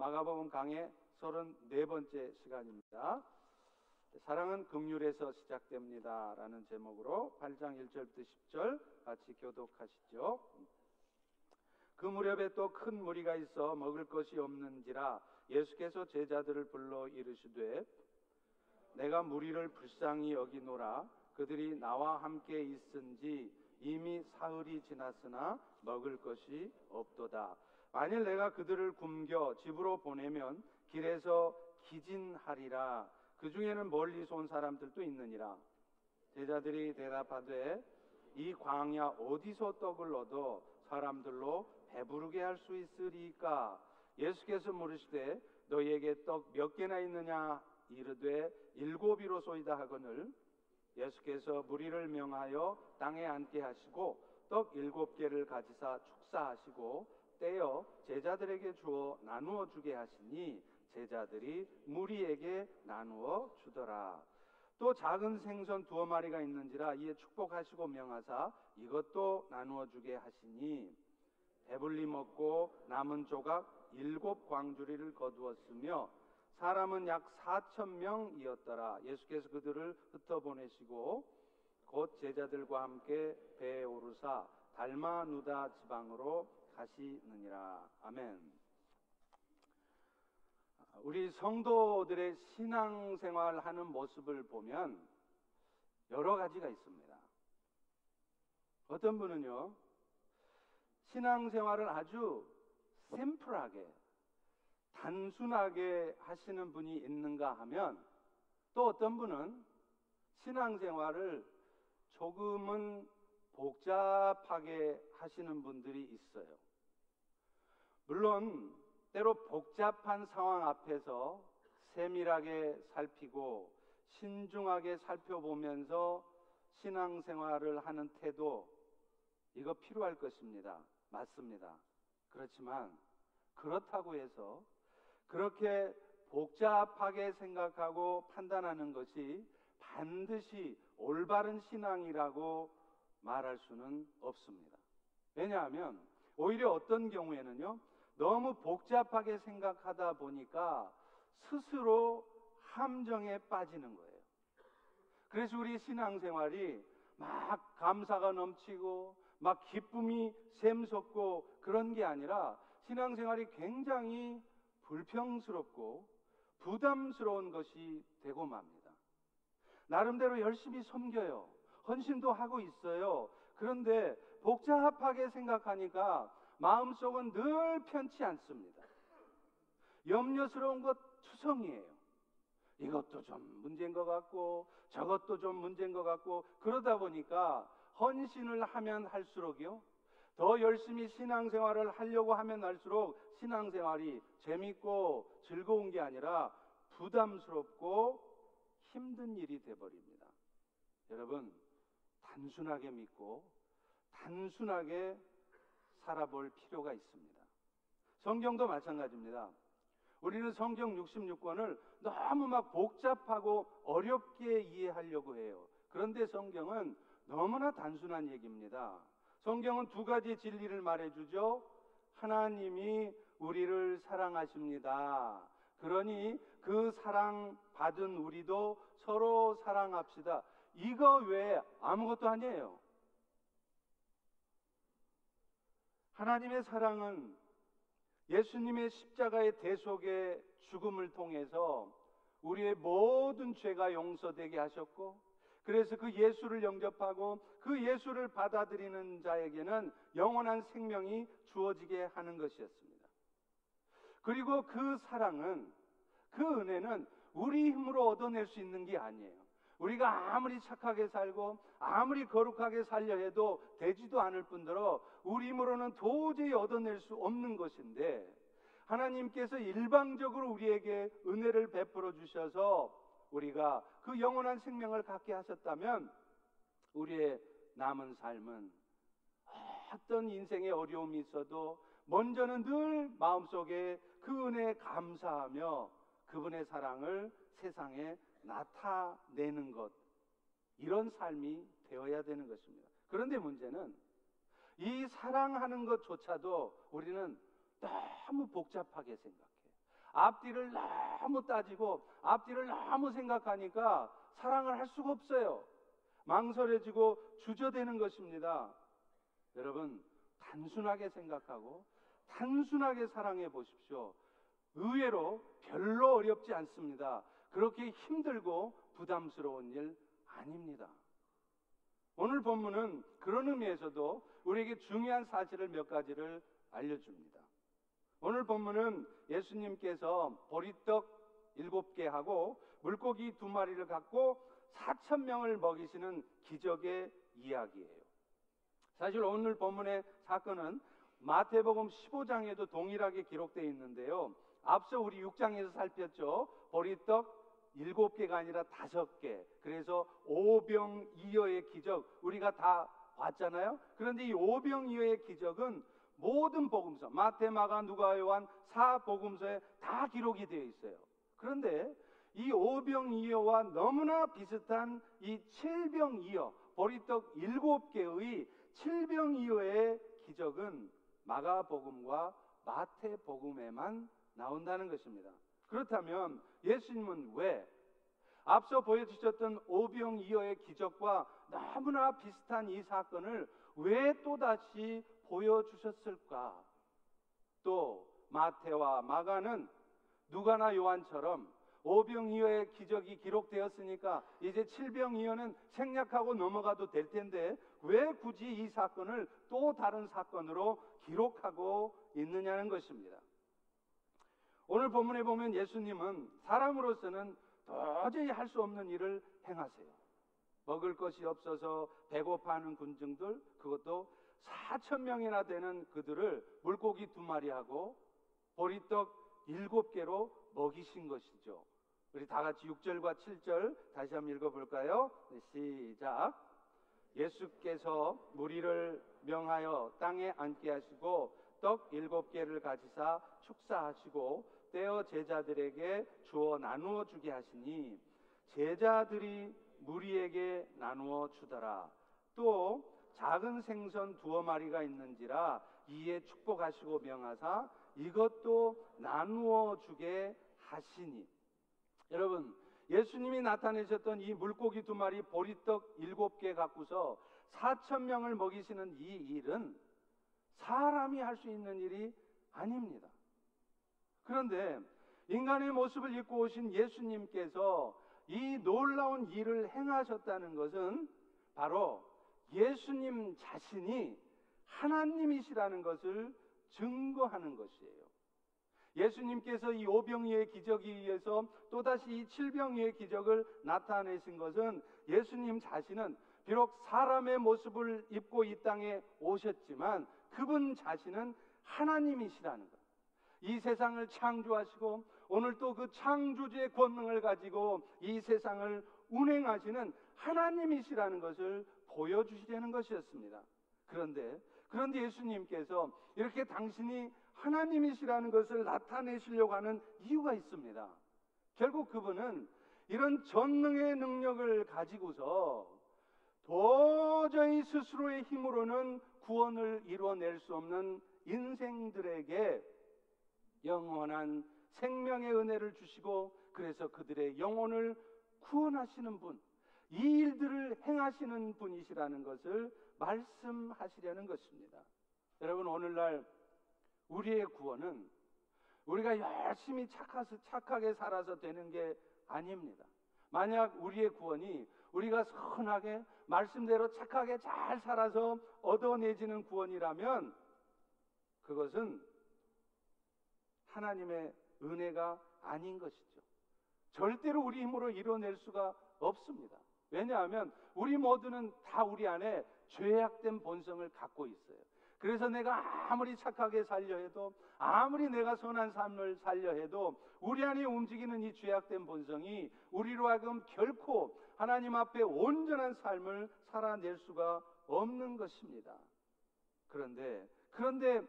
마가복음 강의 34번째 시간입니다. 사랑은 긍휼에서 시작됩니다 라는 제목으로 8장 1절부터 10절 같이 교독하시죠. 그 무렵에 또 큰 무리가 있어 먹을 것이 없는지라 예수께서 제자들을 불러 이르시되 내가 무리를 불쌍히 여기노라. 그들이 나와 함께 있은지 이미 사흘이 지났으나 먹을 것이 없도다. 만일 내가 그들을 굶겨 집으로 보내면 길에서 기진하리라. 그 중에는 멀리서 온 사람들도 있느니라. 제자들이 대답하되 이 광야 어디서 떡을 얻어 사람들로 배부르게 할 수 있으리까? 예수께서 물으시되 너희에게 떡 몇 개나 있느냐? 이르되 7이로소이다 하거늘 예수께서 무리를 명하여 땅에 앉게 하시고 떡 7개를 가지사 축사하시고 떼어 제자들에게 주어 나누어 주게 하시니 제자들이 무리에게 나누어 주더라. 또 작은 생선 2마리가 있는지라 이에 축복하시고 명하사 이것도 나누어 주게 하시니 배불리 먹고 남은 조각 7광주리를 거두었으며 사람은 약 4,000명이었더라. 예수께서 그들을 흩어보내시고 곧 제자들과 함께 배에 오르사 달마누다 지방으로 가시느니라. 아멘. 우리 성도들의 신앙생활하는 모습을 보면 여러 가지가 있습니다. 어떤 분은요, 신앙생활을 아주 심플하게 단순하게 하시는 분이 있는가 하면 또 어떤 분은 신앙생활을 조금은 복잡하게 하시는 분들이 있어요. 물론 때로 복잡한 상황 앞에서 세밀하게 살피고 신중하게 살펴보면서 신앙생활을 하는 태도, 이거 필요할 것입니다. 맞습니다. 그렇지만 그렇다고 해서 그렇게 복잡하게 생각하고 판단하는 것이 반드시 올바른 신앙이라고 말할 수는 없습니다. 왜냐하면 오히려 어떤 경우에는요, 너무 복잡하게 생각하다 보니까 스스로 함정에 빠지는 거예요. 그래서 우리 신앙생활이 막 감사가 넘치고 막 기쁨이 샘솟고 그런 게 아니라 신앙생활이 굉장히 불평스럽고 부담스러운 것이 되고 맙니다. 나름대로 열심히 섬겨요. 헌신도 하고 있어요. 그런데 복잡하게 생각하니까 마음속은 늘 편치 않습니다. 염려스러운 것 투성이에요. 이것도 좀 문제인 것 같고 저것도 좀 문제인 것 같고 그러다 보니까 헌신을 하면 할수록요, 더 열심히 신앙생활을 하려고 하면 할수록 신앙생활이 재밌고 즐거운 게 아니라 부담스럽고 힘든 일이 되어버립니다. 여러분, 단순하게 믿고 단순하게 살아볼 필요가 있습니다. 성경도 마찬가지입니다. 우리는 성경 66권을 너무 막 복잡하고 어렵게 이해하려고 해요. 그런데 성경은 너무나 단순한 얘기입니다. 성경은 2가지 진리를 말해주죠. 하나님이 우리를 사랑하십니다. 그러니 그 사랑 받은 우리도 서로 사랑합시다. 이거 외에 아무것도 아니에요. 하나님의 사랑은 예수님의 십자가의 대속의 죽음을 통해서 우리의 모든 죄가 용서되게 하셨고, 그래서 그 예수를 영접하고 그 예수를 받아들이는 자에게는 영원한 생명이 주어지게 하는 것이었습니다. 그리고 그 사랑은, 그 은혜는 우리 힘으로 얻어낼 수 있는 게 아니에요. 우리가 아무리 착하게 살고 아무리 거룩하게 살려 해도 되지도 않을 뿐더러 우리 힘으로는 도저히 얻어낼 수 없는 것인데, 하나님께서 일방적으로 우리에게 은혜를 베풀어 주셔서 우리가 그 영원한 생명을 갖게 하셨다면 우리의 남은 삶은 어떤 인생의 어려움이 있어도 먼저는 늘 마음속에 그 은혜에 감사하며 그분의 사랑을 세상에 나타내는 것, 이런 삶이 되어야 되는 것입니다. 그런데 문제는 이 사랑하는 것조차도 우리는 너무 복잡하게 생각해요. 앞뒤를 너무 따지고 앞뒤를 너무 생각하니까 사랑을 할 수가 없어요. 망설여지고 주저되는 것입니다. 여러분, 단순하게 생각하고 단순하게 사랑해 보십시오. 의외로 별로 어렵지 않습니다. 그렇게 힘들고 부담스러운 일 아닙니다. 오늘 본문은 그런 의미에서도 우리에게 중요한 사실을 몇 가지를 알려줍니다. 오늘 본문은 예수님께서 보리떡 7개 하고 물고기 2마리를 갖고 4,000명을 먹이시는 기적의 이야기예요. 사실 오늘 본문의 사건은 마태복음 15장에도 동일하게 기록되어 있는데요. 앞서 우리 6장에서 살폈죠. 보리떡 7개가 아니라 5개. 그래서 오병이어의 기적 우리가 다 봤잖아요. 그런데 이 오병이어의 기적은 모든 복음서 마태, 마가, 누가, 요한 4복음서에 다 기록이 되어 있어요. 그런데 이 오병이어와 너무나 비슷한 이 칠병이어, 보리떡 7개의 칠병이어의 기적은 마가복음과 마태복음에만 나온다는 것입니다. 그렇다면 예수님은 왜 앞서 보여주셨던 오병이어의 기적과 너무나 비슷한 이 사건을 왜 또다시 보여주셨을까? 또 마태와 마가는 누가나 요한처럼 오병이어의 기적이 기록되었으니까 이제 칠병이어는 생략하고 넘어가도 될 텐데 왜 굳이 이 사건을 또 다른 사건으로 기록하고 있느냐는 것입니다. 오늘 본문에 보면 예수님은 사람으로서는 도저히 할 수 없는 일을 행하세요. 먹을 것이 없어서 배고파하는 군중들, 그것도 4,000명이나 되는 그들을 물고기 2마리하고 보리떡 7개로 먹이신 것이죠. 우리 다 같이 6절과 7절 다시 한번 읽어볼까요? 네, 시작. 예수께서 무리를 명하여 땅에 앉게 하시고 떡 7개를 가지사 축사하시고 떼어 제자들에게 주어 나누어 주게 하시니 제자들이 무리에게 나누어 주더라. 또 작은 생선 2마리가 있는지라 이에 축복하시고 명하사 이것도 나누어 주게 하시니. 여러분, 예수님이 나타내셨던 이 물고기 2마리 보리떡 7개 갖고서 4,000명을 먹이시는 이 일은 사람이 할 수 있는 일이 아닙니다. 그런데 인간의 모습을 입고 오신 예수님께서 이 놀라운 일을 행하셨다는 것은 바로 예수님 자신이 하나님이시라는 것을 증거하는 것이에요. 예수님께서 이 오병이어의 기적에 의해서 또다시 이 칠병이어의 기적을 나타내신 것은 예수님 자신은 비록 사람의 모습을 입고 이 땅에 오셨지만 그분 자신은 하나님이시라는 것. 이 세상을 창조하시고 오늘 또 그 창조주의 권능을 가지고 이 세상을 운행하시는 하나님이시라는 것을 보여주시려는 것이었습니다. 그런데 예수님께서 이렇게 당신이 하나님이시라는 것을 나타내시려고 하는 이유가 있습니다. 결국 그분은 이런 전능의 능력을 가지고서 도저히 스스로의 힘으로는 구원을 이루어낼 수 없는 인생들에게 영원한 생명의 은혜를 주시고 그래서 그들의 영혼을 구원하시는 분, 이 일들을 행하시는 분이시라는 것을 말씀하시려는 것입니다. 여러분, 오늘날 우리의 구원은 우리가 열심히 착하게 살아서 되는 게 아닙니다. 만약 우리의 구원이 우리가 선하게 말씀대로 착하게 잘 살아서 얻어내지는 구원이라면 그것은 하나님의 은혜가 아닌 것이죠. 절대로 우리 힘으로 이뤄낼 수가 없습니다. 왜냐하면 우리 모두는 다 우리 안에 죄악된 본성을 갖고 있어요. 그래서 내가 아무리 착하게 살려 해도 아무리 내가 선한 삶을 살려 해도 우리 안에 움직이는 이 죄악된 본성이 우리로 하여금 결코 하나님 앞에 온전한 삶을 살아낼 수가 없는 것입니다. 그런데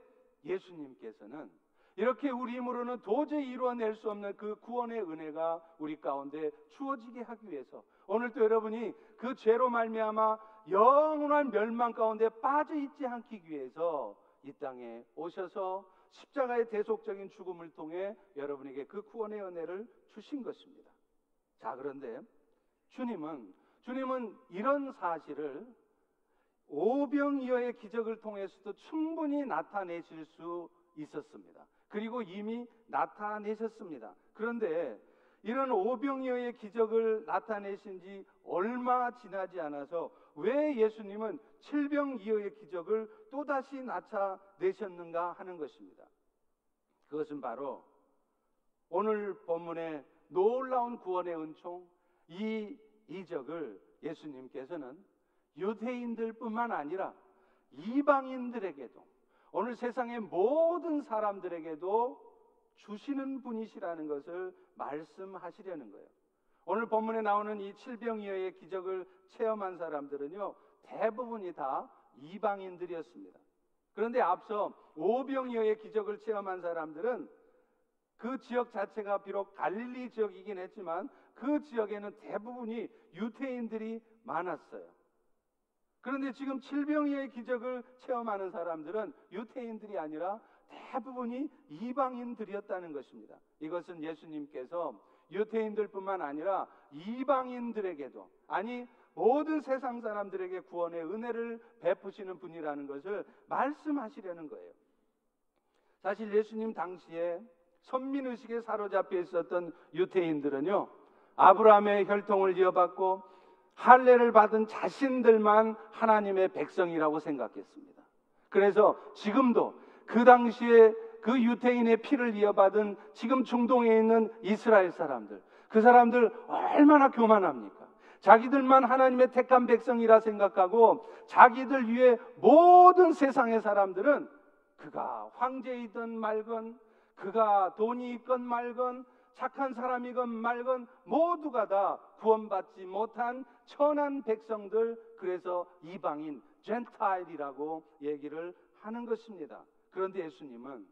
예수님께서는 이렇게 우리 힘으로는 도저히 이루어낼 수 없는 그 구원의 은혜가 우리 가운데 주어지게 하기 위해서 오늘도 여러분이 그 죄로 말미암아 영원한 멸망 가운데 빠져 있지 않기 위해서 이 땅에 오셔서 십자가의 대속적인 죽음을 통해 여러분에게 그 구원의 은혜를 주신 것입니다. 자, 그런데 주님은 이런 사실을 오병이어의 기적을 통해서도 충분히 나타내실 수 있었습니다. 그리고 이미 나타내셨습니다. 그런데 이런 오병이어의 기적을 나타내신 지 얼마 지나지 않아서 왜 예수님은 칠병이어의 기적을 또다시 나타내셨는가 하는 것입니다. 그것은 바로 오늘 본문의 놀라운 구원의 은총, 이 이적을 예수님께서는 유대인들뿐만 아니라 이방인들에게도, 오늘 세상의 모든 사람들에게도 주시는 분이시라는 것을 말씀하시려는 거예요. 오늘 본문에 나오는 이 칠병이어의 기적을 체험한 사람들은요, 대부분이 다 이방인들이었습니다. 그런데 앞서 오병이어의 기적을 체험한 사람들은 그 지역 자체가 비록 갈릴리 지역이긴 했지만 그 지역에는 대부분이 유대인들이 많았어요. 그런데 지금 칠병이어의 기적을 체험하는 사람들은 유대인들이 아니라 대부분이 이방인들이었다는 것입니다. 이것은 예수님께서 유대인들뿐만 아니라 이방인들에게도, 아니 모든 세상 사람들에게 구원의 은혜를 베푸시는 분이라는 것을 말씀하시려는 거예요. 사실 예수님 당시에 선민의식에 사로잡혀 있었던 유대인들은요, 아브라함의 혈통을 이어받고 할례를 받은 자신들만 하나님의 백성이라고 생각했습니다. 그래서 지금도 그 당시에 그 유대인의 피를 이어받은 지금 중동에 있는 이스라엘 사람들, 그 사람들 얼마나 교만합니까? 자기들만 하나님의 택한 백성이라 생각하고 자기들 위에 모든 세상의 사람들은 그가 황제이든 말건, 그가 돈이 있건 말건, 착한 사람이건 말건 모두가 다 구원받지 못한 천한 백성들, 그래서 이방인, 젠타일이라고 얘기를 하는 것입니다. 그런데 예수님은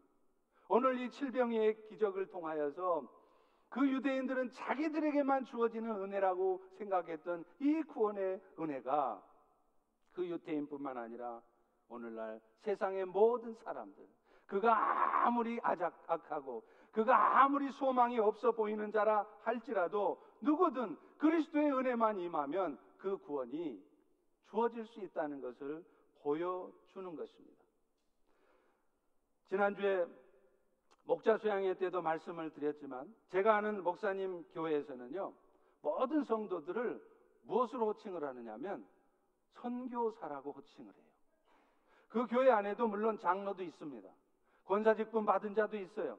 오늘 이 칠병이의 기적을 통하여서 그 유대인들은 자기들에게만 주어지는 은혜라고 생각했던 이 구원의 은혜가 그 유대인뿐만 아니라 오늘날 세상의 모든 사람들, 그가 아무리 악하고 그가 아무리 소망이 없어 보이는 자라 할지라도 누구든 그리스도의 은혜만 임하면 그 구원이 주어질 수 있다는 것을 보여주는 것입니다. 지난주에 목자 수양회 때도 말씀을 드렸지만 제가 아는 목사님 교회에서는요, 모든 성도들을 무엇으로 호칭을 하느냐면 선교사라고 호칭을 해요. 그 교회 안에도 물론 장로도 있습니다. 권사직분 받은 자도 있어요.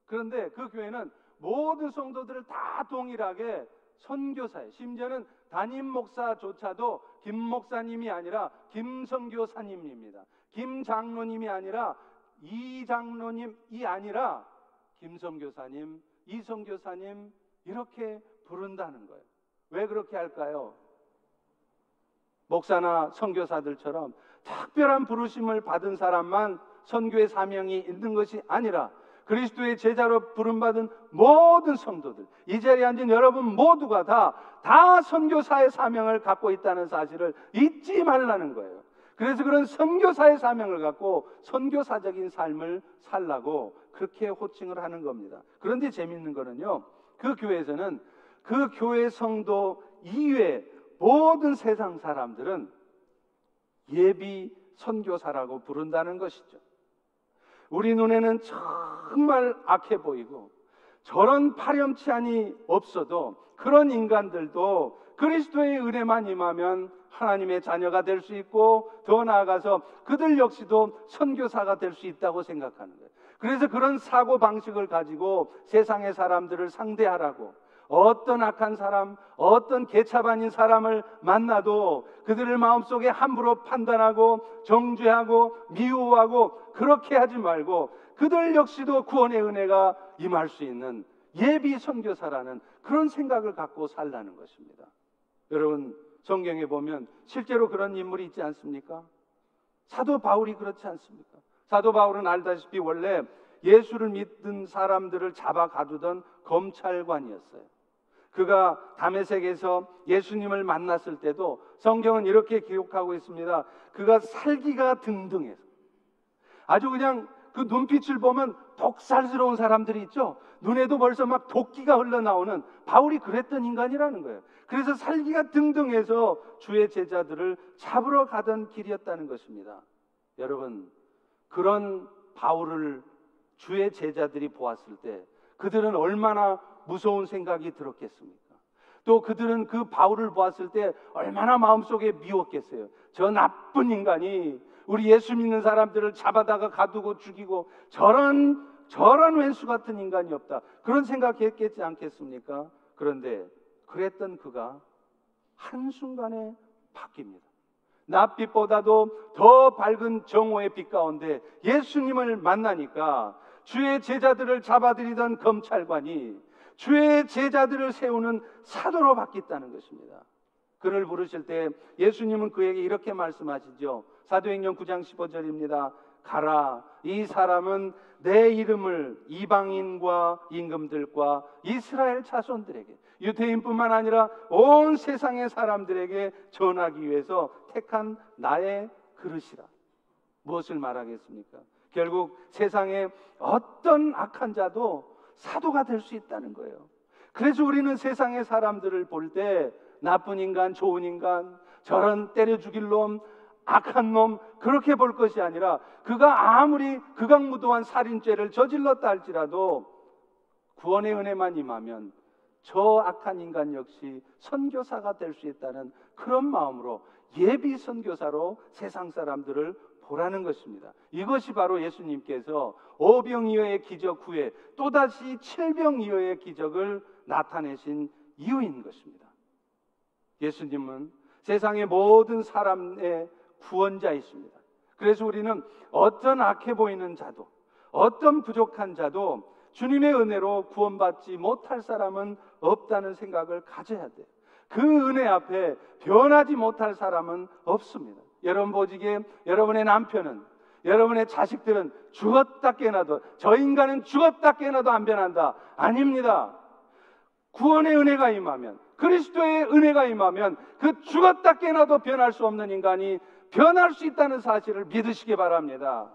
그런데 그 교회는 모든 성도들을 다 동일하게 선교사예요. 심지어는 담임 목사조차도 김 목사님이 아니라 김 선교사님입니다. 김 장로님이 아니라 이 장로님이 아니라 김 선교사님, 이 선교사님 이렇게 부른다는 거예요. 왜 그렇게 할까요? 목사나 선교사들처럼 특별한 부르심을 받은 사람만 선교의 사명이 있는 것이 아니라 그리스도의 제자로 부름받은 모든 성도들, 이 자리에 앉은 여러분 모두가 다 선교사의 사명을 갖고 있다는 사실을 잊지 말라는 거예요. 그래서 그런 선교사의 사명을 갖고 선교사적인 삶을 살라고 그렇게 호칭을 하는 겁니다. 그런데 재미있는 거는요, 그 교회에서는 그 교회 성도 이외에 모든 세상 사람들은 예비 선교사라고 부른다는 것이죠. 우리 눈에는 정말 악해 보이고 저런 파렴치한이 없어도 그런 인간들도 그리스도의 은혜만 임하면 하나님의 자녀가 될 수 있고 더 나아가서 그들 역시도 선교사가 될 수 있다고 생각하는 거예요. 그래서 그런 사고방식을 가지고 세상의 사람들을 상대하라고, 어떤 악한 사람, 어떤 개차반인 사람을 만나도 그들을 마음속에 함부로 판단하고 정죄하고 미워하고 그렇게 하지 말고 그들 역시도 구원의 은혜가 임할 수 있는 예비 선교사라는 그런 생각을 갖고 살라는 것입니다. 여러분, 성경에 보면 실제로 그런 인물이 있지 않습니까? 사도 바울이 그렇지 않습니까? 사도 바울은 알다시피 원래 예수를 믿는 사람들을 잡아 가두던 검찰관이었어요. 그가 다메섹에서 예수님을 만났을 때도 성경은 이렇게 기록하고 있습니다. 그가 살기가 등등해서 아주 그냥 그 눈빛을 보면 독살스러운 사람들이 있죠. 눈에도 벌써 막 도끼가 흘러나오는, 바울이 그랬던 인간이라는 거예요. 그래서 살기가 등등해서 주의 제자들을 잡으러 가던 길이었다는 것입니다. 여러분, 그런 바울을 주의 제자들이 보았을 때 그들은 얼마나 무서운 생각이 들었겠습니까? 또 그들은 그 바울을 보았을 때 얼마나 마음속에 미웠겠어요. 저 나쁜 인간이 우리 예수 믿는 사람들을 잡아다가 가두고 죽이고 저런 왼수 같은 인간이 없다, 그런 생각했겠지 않겠습니까? 그런데 그랬던 그가 한순간에 바뀝니다. 낯빛보다도 더 밝은 정오의 빛 가운데 예수님을 만나니까 주의 제자들을 잡아들이던 검찰관이 주의 제자들을 세우는 사도로 바뀌었다는 것입니다. 그를 부르실 때 예수님은 그에게 이렇게 말씀하시죠. 사도행전 9장 15절입니다. 가라, 이 사람은 내 이름을 이방인과 임금들과 이스라엘 자손들에게, 유대인뿐만 아니라 온 세상의 사람들에게 전하기 위해서 택한 나의 그릇이라. 무엇을 말하겠습니까? 결국 세상에 어떤 악한 자도 사도가 될 수 있다는 거예요. 그래서 우리는 세상의 사람들을 볼 때 나쁜 인간, 좋은 인간, 저런 때려 죽일 놈, 악한 놈, 그렇게 볼 것이 아니라 그가 아무리 극악무도한 살인죄를 저질렀다 할지라도 구원의 은혜만 임하면 저 악한 인간 역시 선교사가 될 수 있다는 그런 마음으로 예비 선교사로 세상 사람들을 보라는 것입니다. 이것이 바로 예수님께서 5병이어의 기적 후에 또다시 7병이어의 기적을 나타내신 이유인 것입니다. 예수님은 세상의 모든 사람의 구원자이십니다. 그래서 우리는 어떤 악해 보이는 자도, 어떤 부족한 자도 주님의 은혜로 구원받지 못할 사람은 없다는 생각을 가져야 돼요. 그 은혜 앞에 변하지 못할 사람은 없습니다. 여러분 보시기에 여러분의 남편은, 여러분의 자식들은 죽었다 깨어나도, 저 인간은 죽었다 깨어나도 안 변한다, 아닙니다. 구원의 은혜가 임하면, 그리스도의 은혜가 임하면 그 죽었다 깨어나도 변할 수 없는 인간이 변할 수 있다는 사실을 믿으시기 바랍니다.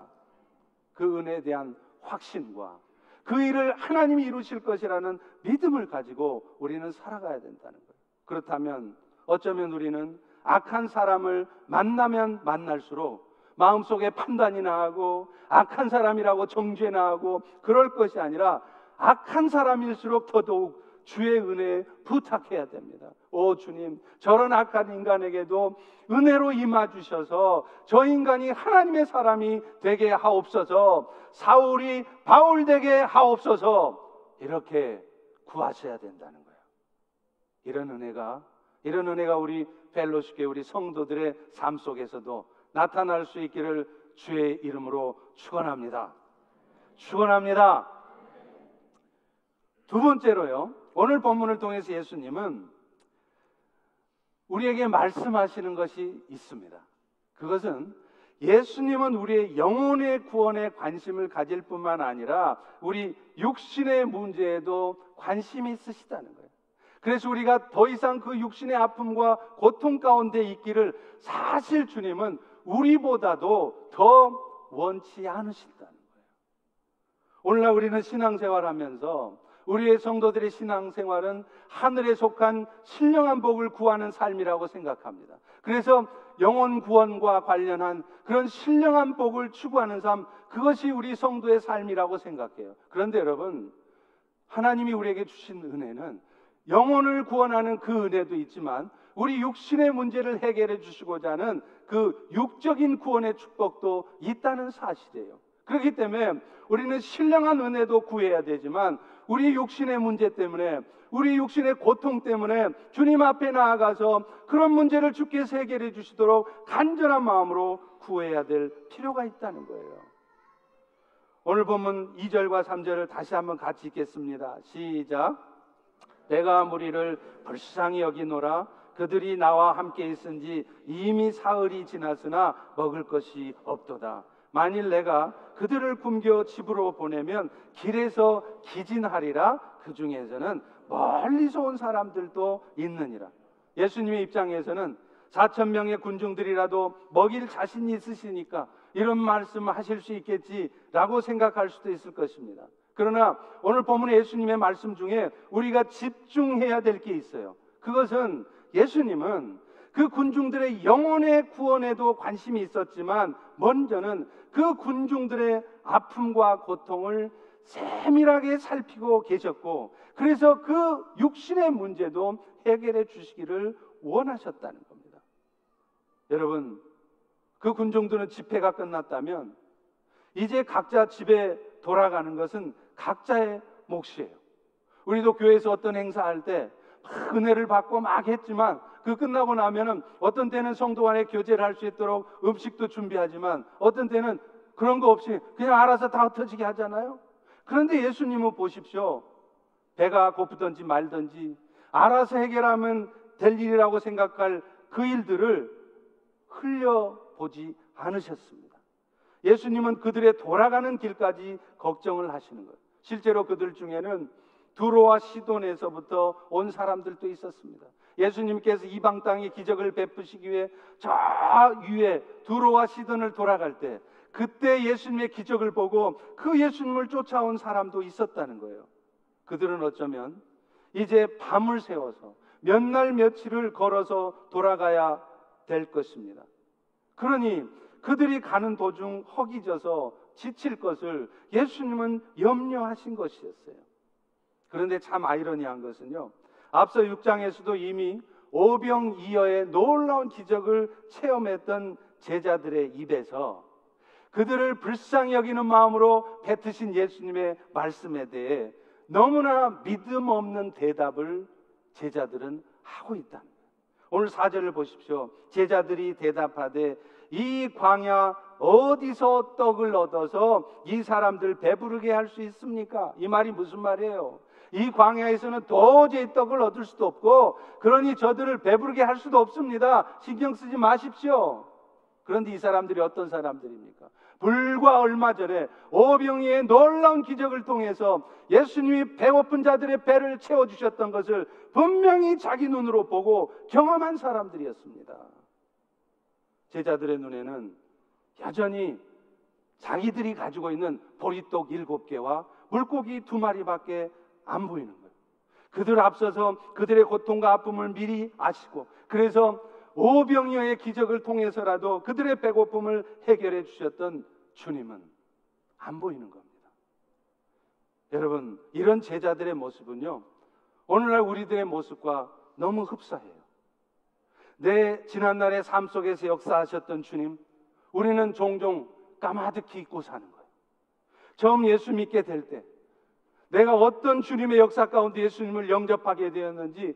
그 은혜에 대한 확신과 그 일을 하나님이 이루실 것이라는 믿음을 가지고 우리는 살아가야 된다는 거예요. 그렇다면 어쩌면 우리는 악한 사람을 만나면 만날수록 마음속에 판단이 나고 악한 사람이라고 정죄나 하고 그럴 것이 아니라 악한 사람일수록 더더욱 주의 은혜에 부탁해야 됩니다. 오 주님, 저런 악한 인간에게도 은혜로 임하주셔서 저 인간이 하나님의 사람이 되게 하옵소서, 사울이 바울 되게 하옵소서, 이렇게 구하셔야 된다는 거예요. 이런 은혜가 우리 펠로시교회 우리 성도들의 삶 속에서도 나타날 수 있기를 주의 이름으로 축원합니다. 축원합니다. 두 번째로요, 오늘 본문을 통해서 예수님은 우리에게 말씀하시는 것이 있습니다. 그것은 예수님은 우리의 영혼의 구원에 관심을 가질 뿐만 아니라 우리 육신의 문제에도 관심이 있으시다는 거예요. 그래서 우리가 더 이상 그 육신의 아픔과 고통 가운데 있기를 사실 주님은 우리보다도 더 원치 않으신다는 거예요. 오늘날 우리는 신앙생활하면서 우리의 성도들의 신앙생활은 하늘에 속한 신령한 복을 구하는 삶이라고 생각합니다. 그래서 영혼 구원과 관련한 그런 신령한 복을 추구하는 삶, 그것이 우리 성도의 삶이라고 생각해요. 그런데 여러분, 하나님이 우리에게 주신 은혜는 영혼을 구원하는 그 은혜도 있지만 우리 육신의 문제를 해결해 주시고자 하는 그 육적인 구원의 축복도 있다는 사실이에요. 그렇기 때문에 우리는 신령한 은혜도 구해야 되지만 우리 육신의 문제 때문에, 우리 육신의 고통 때문에 주님 앞에 나아가서 그런 문제를 주께서 해결해 주시도록 간절한 마음으로 구해야 될 필요가 있다는 거예요. 오늘 보면 2절과 3절을 다시 한번 같이 읽겠습니다. 시작. 내가 무리를 불쌍히 여기노라. 그들이 나와 함께 있은지 이미 사흘이 지났으나 먹을 것이 없도다. 만일 내가 그들을 굶겨 집으로 보내면 길에서 기진하리라. 그 중에서는 멀리서 온 사람들도 있느니라. 예수님의 입장에서는 4,000명의 군중들이라도 먹일 자신이 있으시니까 이런 말씀을 하실 수 있겠지라고 생각할 수도 있을 것입니다. 그러나 오늘 본문의 예수님의 말씀 중에 우리가 집중해야 될 게 있어요. 그것은 예수님은 그 군중들의 영혼의 구원에도 관심이 있었지만 먼저는 그 군중들의 아픔과 고통을 세밀하게 살피고 계셨고, 그래서 그 육신의 문제도 해결해 주시기를 원하셨다는 겁니다. 여러분, 그 군중들은 집회가 끝났다면 이제 각자 집에 돌아가는 것은 각자의 몫이에요. 우리도 교회에서 어떤 행사할 때 막 은혜를 받고 막 했지만 그 끝나고 나면은 어떤 때는 성도 간에 교제를 할 수 있도록 음식도 준비하지만 어떤 때는 그런 거 없이 그냥 알아서 다 흩어지게 하잖아요. 그런데 예수님은 보십시오. 배가 고프든지 말든지 알아서 해결하면 될 일이라고 생각할 그 일들을 흘려보지 않으셨습니다. 예수님은 그들의 돌아가는 길까지 걱정을 하시는 거예요. 실제로 그들 중에는 두로와 시돈에서부터 온 사람들도 있었습니다. 예수님께서 이방 땅에 기적을 베푸시기 위해 저 위에 두로와 시돈을 돌아갈 때 그때 예수님의 기적을 보고 그 예수님을 쫓아온 사람도 있었다는 거예요. 그들은 어쩌면 이제 밤을 새워서 몇 날 며칠을 걸어서 돌아가야 될 것입니다. 그러니 그들이 가는 도중 허기져서 지칠 것을 예수님은 염려하신 것이었어요. 그런데 참 아이러니한 것은요, 앞서 6장에서도 이미 오병이어의 놀라운 기적을 체험했던 제자들의 입에서 그들을 불쌍히 여기는 마음으로 뱉으신 예수님의 말씀에 대해 너무나 믿음 없는 대답을 제자들은 하고 있다는 거예요. 오늘 4절을 보십시오. 제자들이 대답하되 이 광야 어디서 떡을 얻어서 이 사람들 배부르게 할 수 있습니까? 이 말이 무슨 말이에요? 이 광야에서는 도저히 떡을 얻을 수도 없고 그러니 저들을 배부르게 할 수도 없습니다. 신경 쓰지 마십시오. 그런데 이 사람들이 어떤 사람들입니까? 불과 얼마 전에 오병이의 놀라운 기적을 통해서 예수님이 배고픈 자들의 배를 채워주셨던 것을 분명히 자기 눈으로 보고 경험한 사람들이었습니다. 제자들의 눈에는 여전히 자기들이 가지고 있는 보리떡 7개와 물고기 2마리밖에 안 보이는 거예요. 그들 앞서서 그들의 고통과 아픔을 미리 아시고 그래서 오병이어의 기적을 통해서라도 그들의 배고픔을 해결해 주셨던 주님은 안 보이는 겁니다. 여러분, 이런 제자들의 모습은요, 오늘날 우리들의 모습과 너무 흡사해요. 내 지난날의 삶 속에서 역사하셨던 주님, 우리는 종종 까마득히 잊고 사는 거예요. 처음 예수 믿게 될 때 내가 어떤 주님의 역사 가운데 예수님을 영접하게 되었는지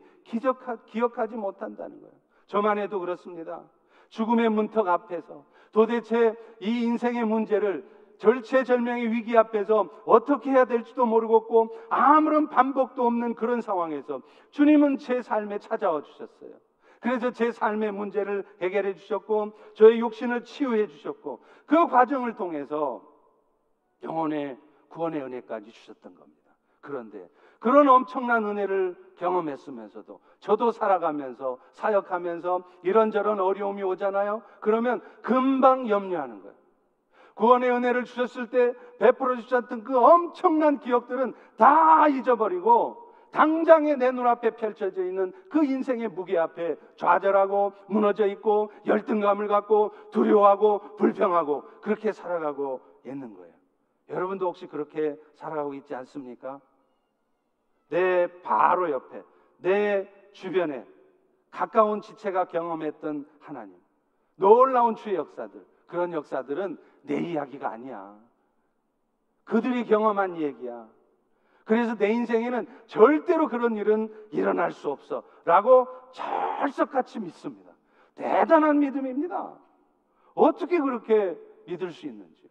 기억하지 못한다는 거예요. 저만 해도 그렇습니다. 죽음의 문턱 앞에서 도대체 이 인생의 문제를 절체절명의 위기 앞에서 어떻게 해야 될지도 모르겠고 아무런 반복도 없는 그런 상황에서 주님은 제 삶에 찾아와 주셨어요. 그래서 제 삶의 문제를 해결해 주셨고 저의 욕심을 치유해 주셨고 그 과정을 통해서 영혼의 구원의 은혜까지 주셨던 겁니다. 그런데 그런 엄청난 은혜를 경험했으면서도 저도 살아가면서 사역하면서 이런저런 어려움이 오잖아요. 그러면 금방 염려하는 거예요. 구원의 은혜를 주셨을 때 베풀어 주셨던 그 엄청난 기억들은 다 잊어버리고 당장에 내 눈앞에 펼쳐져 있는 그 인생의 무게 앞에 좌절하고 무너져 있고 열등감을 갖고 두려워하고 불평하고 그렇게 살아가고 있는 거예요. 여러분도 혹시 그렇게 살아가고 있지 않습니까? 내 바로 옆에, 내 주변에 가까운 지체가 경험했던 하나님, 놀라운 주의 역사들, 그런 역사들은 내 이야기가 아니야. 그들이 경험한 얘기야. 그래서 내 인생에는 절대로 그런 일은 일어날 수 없어 라고 철석같이 믿습니다. 대단한 믿음입니다. 어떻게 그렇게 믿을 수 있는지요?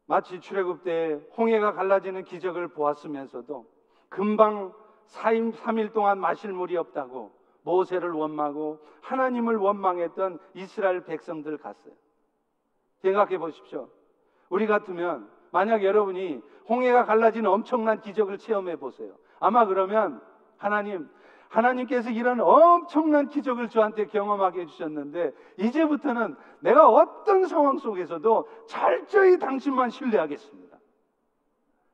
마치 출애굽 때 홍해가 갈라지는 기적을 보았으면서도 금방 3일 동안 마실 물이 없다고 모세를 원망하고 하나님을 원망했던 이스라엘 백성들 갔어요. 생각해 보십시오. 우리 같으면 만약 여러분이 홍해가 갈라지는 엄청난 기적을 체험해 보세요. 아마 그러면 하나님 하나님께서 이런 엄청난 기적을 저한테 경험하게 해주셨는데 이제부터는 내가 어떤 상황 속에서도 철저히 당신만 신뢰하겠습니다.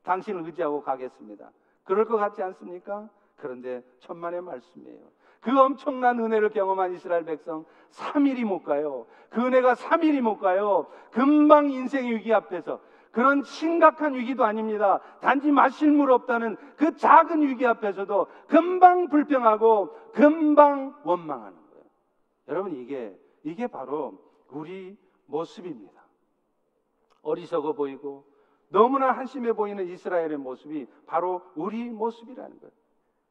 당신을 의지하고 가겠습니다. 그럴 것 같지 않습니까? 그런데 천만의 말씀이에요. 그 엄청난 은혜를 경험한 이스라엘 백성 3일이 못 가요. 그 은혜가 3일이 못 가요. 금방 인생의 위기 앞에서, 그런 심각한 위기도 아닙니다. 단지 마실 물 없다는 그 작은 위기 앞에서도 금방 불평하고 금방 원망하는 거예요. 여러분, 이게 바로 우리 모습입니다. 어리석어 보이고 너무나 한심해 보이는 이스라엘의 모습이 바로 우리 모습이라는 거예요.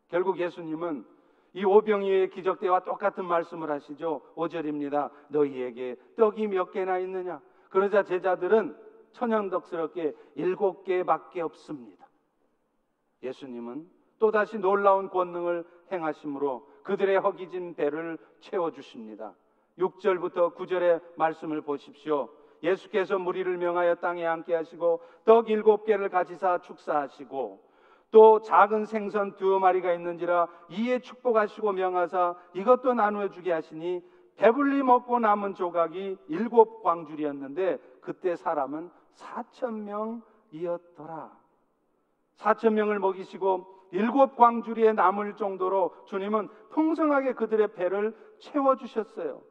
결국 예수님은 이 오병이어의 기적 때와 똑같은 말씀을 하시죠. 5절입니다. 너희에게 떡이 몇 개나 있느냐? 그러자 제자들은 천연덕스럽게 7개밖에 없습니다. 예수님은 또다시 놀라운 권능을 행하심으로 그들의 허기진 배를 채워주십니다. 6절부터 9절의 말씀을 보십시오. 예수께서 무리를 명하여 땅에 앉게 하시고 떡 7개를 가지사 축사하시고 또 작은 생선 2마리가 있는지라 이에 축복하시고 명하사 이것도 나누어 주게 하시니 배불리 먹고 남은 조각이 7광줄이었는데 그때 사람은 4,000명이었더라. 4,000명을 먹이시고 7광줄이에 남을 정도로 주님은 풍성하게 그들의 배를 채워주셨어요.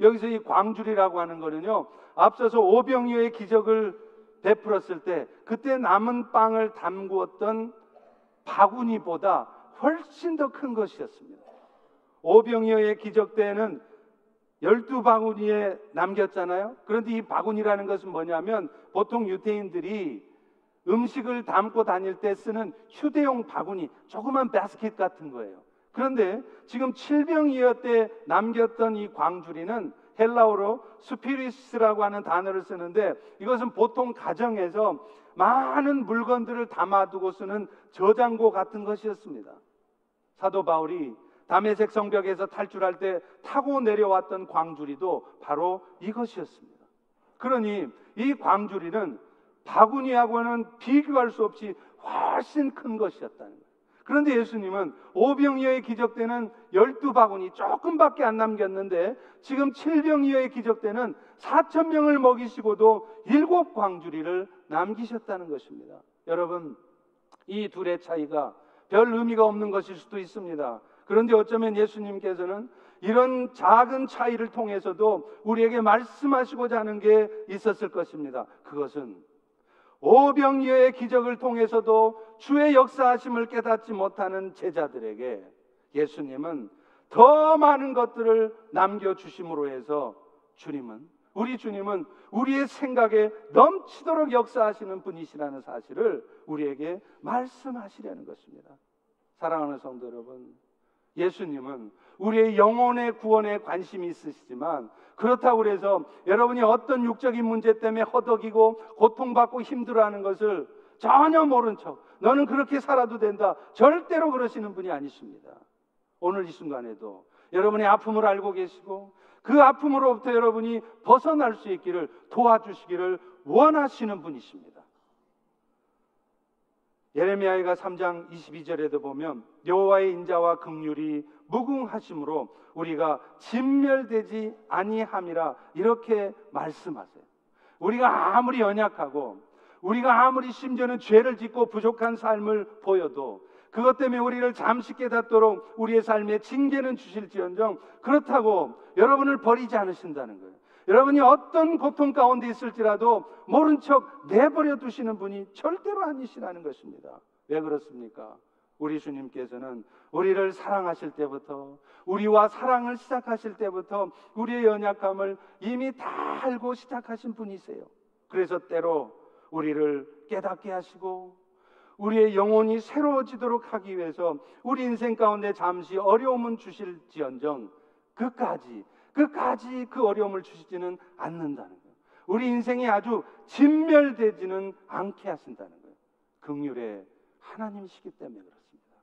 여기서 이 광줄이라고 하는 거는요, 앞서서 오병이어의 기적을 베풀었을 때 그때 남은 빵을 담구었던 바구니보다 훨씬 더 큰 것이었습니다. 오병이어의 기적 때에는 12바구니에 남겼잖아요. 그런데 이 바구니라는 것은 뭐냐면 보통 유대인들이 음식을 담고 다닐 때 쓰는 휴대용 바구니, 조그만 바스켓 같은 거예요. 그런데 지금 칠병이어 때 남겼던 이 광주리는 헬라어로 스피리스라고 하는 단어를 쓰는데 이것은 보통 가정에서 많은 물건들을 담아두고 쓰는 저장고 같은 것이었습니다. 사도 바울이 다메섹 성벽에서 탈출할 때 타고 내려왔던 광주리도 바로 이것이었습니다. 그러니 이 광주리는 바구니하고는 비교할 수 없이 훨씬 큰 것이었다는 거예요. 그런데 예수님은 오병이어의 기적 때는 12바구니 조금밖에 안 남겼는데 지금 7병이어의 기적 때는 4,000명을 먹이시고도 7광주리를 남기셨다는 것입니다. 여러분, 이 둘의 차이가 별 의미가 없는 것일 수도 있습니다. 그런데 어쩌면 예수님께서는 이런 작은 차이를 통해서도 우리에게 말씀하시고자 하는 게 있었을 것입니다. 그것은 오병이어의 기적을 통해서도 주의 역사하심을 깨닫지 못하는 제자들에게 예수님은 더 많은 것들을 남겨주심으로 해서 우리 주님은 우리의 생각에 넘치도록 역사하시는 분이시라는 사실을 우리에게 말씀하시려는 것입니다. 사랑하는 성도 여러분, 예수님은 우리의 영혼의 구원에 관심이 있으시지만 그렇다고 해서 여러분이 어떤 육적인 문제 때문에 허덕이고 고통받고 힘들어하는 것을 전혀 모른 척 너는 그렇게 살아도 된다, 절대로 그러시는 분이 아니십니다. 오늘 이 순간에도 여러분의 아픔을 알고 계시고 그 아픔으로부터 여러분이 벗어날 수 있기를 도와주시기를 원하시는 분이십니다. 예레미야가 3장 22절에도 보면 여호와의 인자와 긍휼이 무궁하심으로 우리가 진멸되지 아니함이라 이렇게 말씀하세요. 우리가 아무리 연약하고 우리가 아무리 심지어는 죄를 짓고 부족한 삶을 보여도 그것 때문에 우리를 잠시 깨닫도록 우리의 삶에 징계는 주실지언정 그렇다고 여러분을 버리지 않으신다는 거예요. 여러분이 어떤 고통 가운데 있을지라도 모른 척 내버려 두시는 분이 절대로 아니시라는 것입니다. 왜 그렇습니까? 우리 주님께서는 우리를 사랑하실 때부터, 우리와 사랑을 시작하실 때부터 우리의 연약함을 이미 다 알고 시작하신 분이세요. 그래서 때로 우리를 깨닫게 하시고 우리의 영혼이 새로워지도록 하기 위해서 우리 인생 가운데 잠시 어려움은 주실지언정 끝까지 그 어려움을 주시지는 않는다는 거예요. 우리 인생이 아주 진멸되지는 않게 하신다는 거예요. 긍휼의 하나님이시기 때문에 그렇습니다.